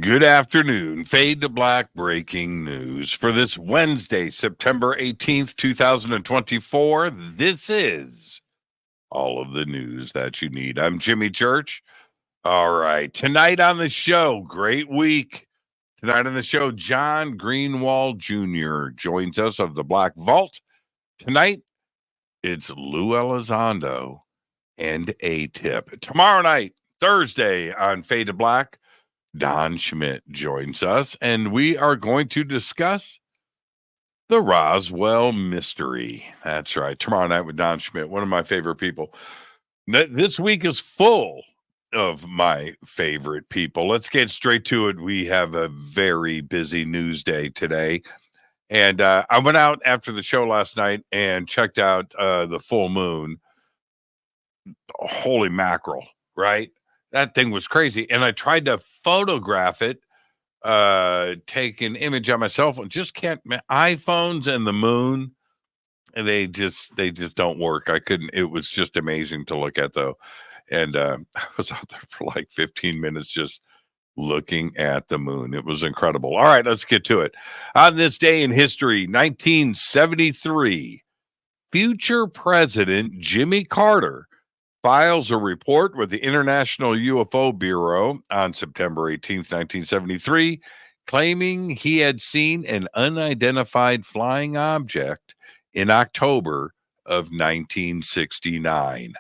Good afternoon. Fade to Black breaking news for this Wednesday, September 18th, 2024. This is all of the news that you need. I'm Jimmy Church. All right. Tonight on the show, great week. Tonight on the show, John Greenwald Jr. joins us of the Black Vault. Tonight, it's Lou Elizondo and A-Tip. Tomorrow night, Thursday on Fade to Black, Don Schmidt joins us, and we are going to discuss the Roswell mystery. That's right. Tomorrow night with Don Schmidt, one of my favorite people. This week is full of my favorite people. Let's get straight to it. We have a very busy news day today. And I went out after the show last night and checked out the full moon. Holy mackerel, right? That thing was crazy. And I tried to photograph it, take an image on my cell phone. Just can't. iPhones and the moon, they just don't work. I couldn't. It was just amazing to look at, though. And I was out there for like 15 minutes just looking at the moon. It was incredible. All right, let's get to it. On this day in history, 1973, future President Jimmy Carter files a report with the International UFO Bureau on September 18th, 1973, claiming he had seen an unidentified flying object in October of 1969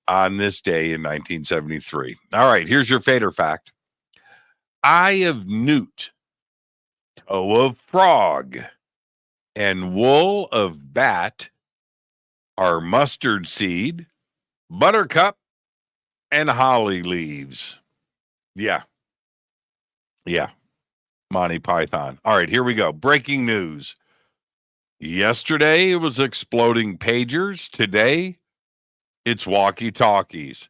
on this day in 1973. All right, here's your fader fact. Eye of newt, toe of frog, and wool of bat are mustard seed, buttercup, and holly leaves. Yeah. Monty Python. All right, here we go. Breaking news. Yesterday, it was exploding pagers. Today, it's walkie-talkies.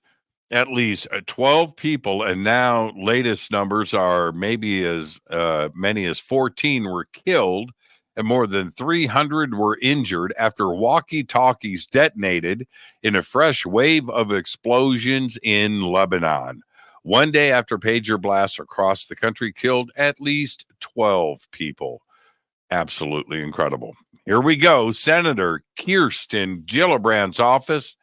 At least 12 people, and now latest numbers are maybe as many as 14 were killed, and more than 300 were injured after walkie-talkies detonated in a fresh wave of explosions in Lebanon. One day after pager blasts across the country killed at least 12 people. Absolutely incredible. Here we go. Senator Kirsten Gillibrand's office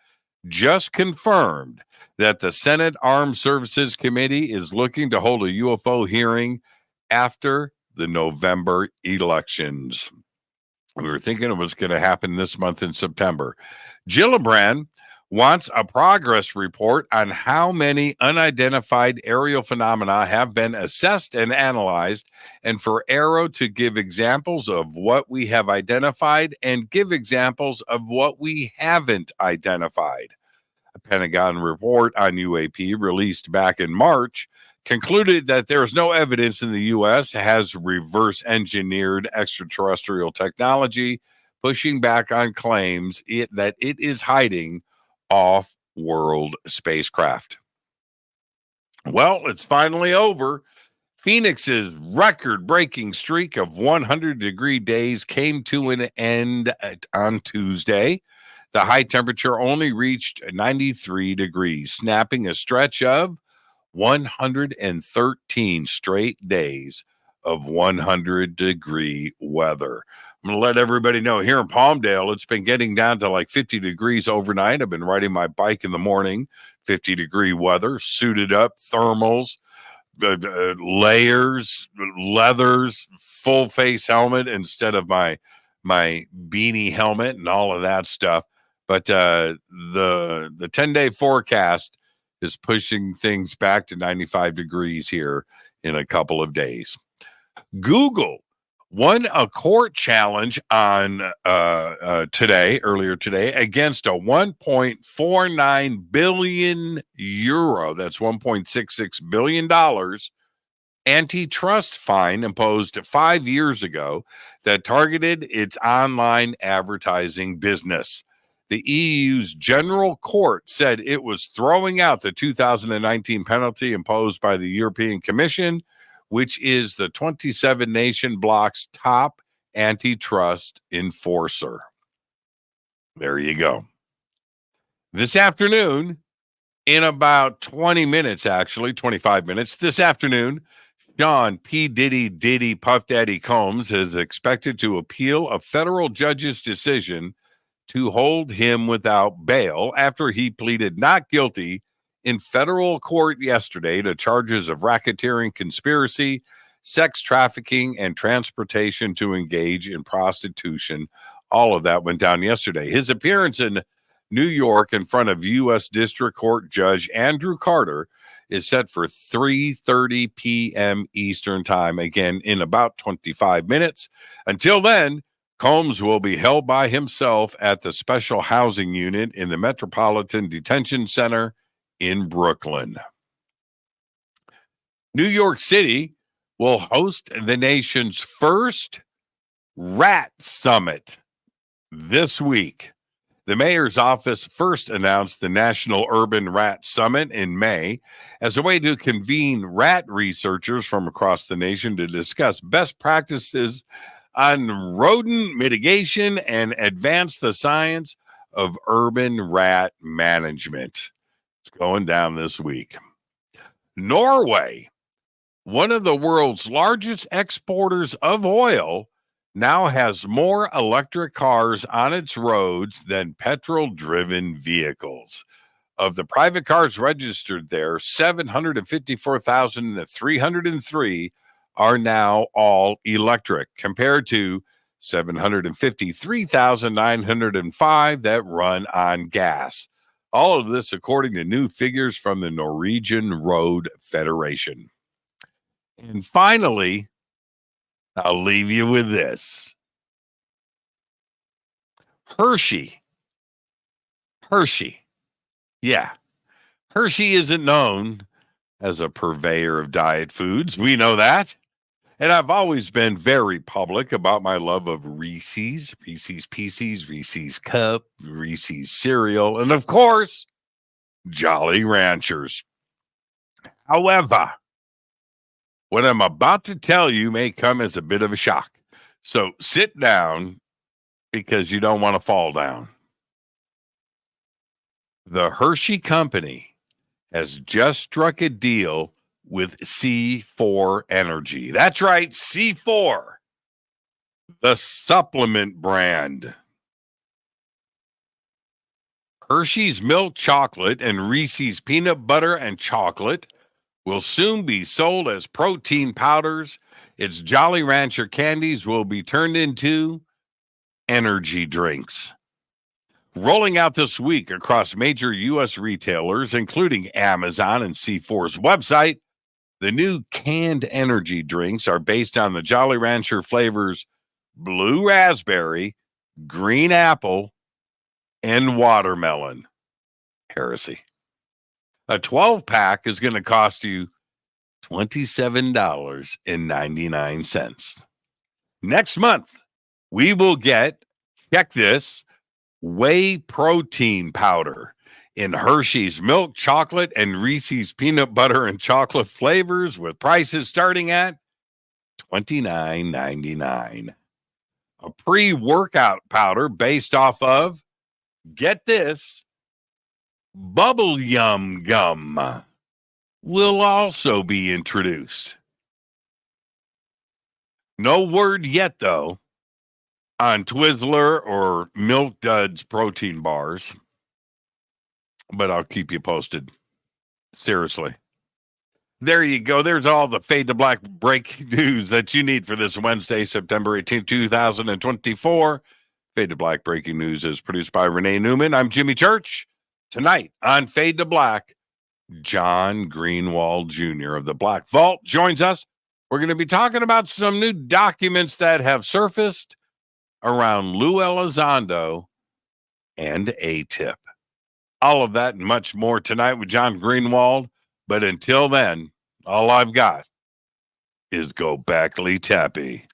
just confirmed that the Senate Armed Services Committee is looking to hold a UFO hearing after the November elections. We were thinking it was going to happen this month in September. Gillibrand wants a progress report on how many unidentified aerial phenomena have been assessed and analyzed, and for AARO to give examples of what we have identified and give examples of what we haven't identified. A Pentagon report on UAP released back in March concluded that there is no evidence in the U.S. has reverse engineered extraterrestrial technology, pushing back on claims that it is hiding off-world spacecraft. Well, it's finally over. Phoenix's record-breaking streak of 100-degree days came to an end on Tuesday. The high temperature only reached 93 degrees, snapping a stretch of 113 straight days of 100-degree weather. I'm going to let everybody know here in Palmdale, it's been getting down to like 50 degrees overnight. I've been riding my bike in the morning, 50-degree weather, suited up, thermals, layers, leathers, full face helmet instead of my beanie helmet and all of that stuff. But the 10-day forecast is pushing things back to 95 degrees here in a couple of days. Google won a court challenge on earlier today, against a 1.49 billion euro, that's $1.66 billion, antitrust fine imposed 5 years ago that targeted its online advertising business. The EU's General Court said it was throwing out the 2019 penalty imposed by the European Commission, which is the 27-nation bloc's top antitrust enforcer. There you go. This afternoon, in about 20 minutes, actually, 25 minutes, this afternoon, John P. Diddy Puff Daddy Combs is expected to appeal a federal judge's decision to hold him without bail after he pleaded not guilty in federal court yesterday to charges of racketeering, conspiracy, sex trafficking, and transportation to engage in prostitution. All of that went down yesterday. His appearance in New York in front of U.S. District Court Judge Andrew Carter is set for 3:30 p.m. Eastern Time, again in about 25 minutes. Until then, Combs will be held by himself at the Special Housing Unit in the Metropolitan Detention Center in Brooklyn. New York City will host the nation's first rat summit this week. The mayor's office first announced the National Urban Rat Summit in May as a way to convene rat researchers from across the nation to discuss best practices on rodent mitigation and advance the science of urban rat management. It's going down this week. Norway, one of the world's largest exporters of oil, now has more electric cars on its roads than petrol-driven vehicles. Of the private cars registered there, 754,303 are now all electric, compared to 753,905 that run on gas. All of this according to new figures from the Norwegian Road Federation. And finally, I'll leave you with this. Hershey. Yeah. Hershey isn't known as a purveyor of diet foods. We know that. And I've always been very public about my love of Reese's Pieces, Reese's Cup, Reese's cereal, and of course, Jolly Ranchers. However, what I'm about to tell you may come as a bit of a shock. So sit down because you don't want to fall down. The Hershey Company has just struck a deal with C4 Energy. That's right, C4, the supplement brand. Hershey's milk chocolate and Reese's peanut butter and chocolate will soon be sold as protein powders. Its Jolly Rancher candies will be turned into energy drinks. Rolling out this week across major U.S. retailers, including Amazon and C4's website, the new canned energy drinks are based on the Jolly Rancher flavors blue raspberry, green apple, and watermelon. Heresy. A 12-pack is going to cost you $27.99. Next month, we will get, check this, whey protein powder in Hershey's milk chocolate and Reese's peanut butter and chocolate flavors with prices starting at $29.99. A pre-workout powder based off of, get this, Bubble Yum Gum will also be introduced. No word yet, though, on Twizzler or Milk Duds protein bars, but I'll keep you posted. Seriously. There you go. There's all the Fade to Black break news that you need for this Wednesday, September 18, 2024. Fade to Black breaking news is produced by Renee Neumann. I'm Jimmy Church. Tonight on Fade to Black, John Greenwald Jr. of the Black Vault joins us. We're going to be talking about some new documents that have surfaced around Lou Elizondo and ATIP. All of that and much more tonight with John Greenwald. But until then, all I've got is Go Backley Tappy.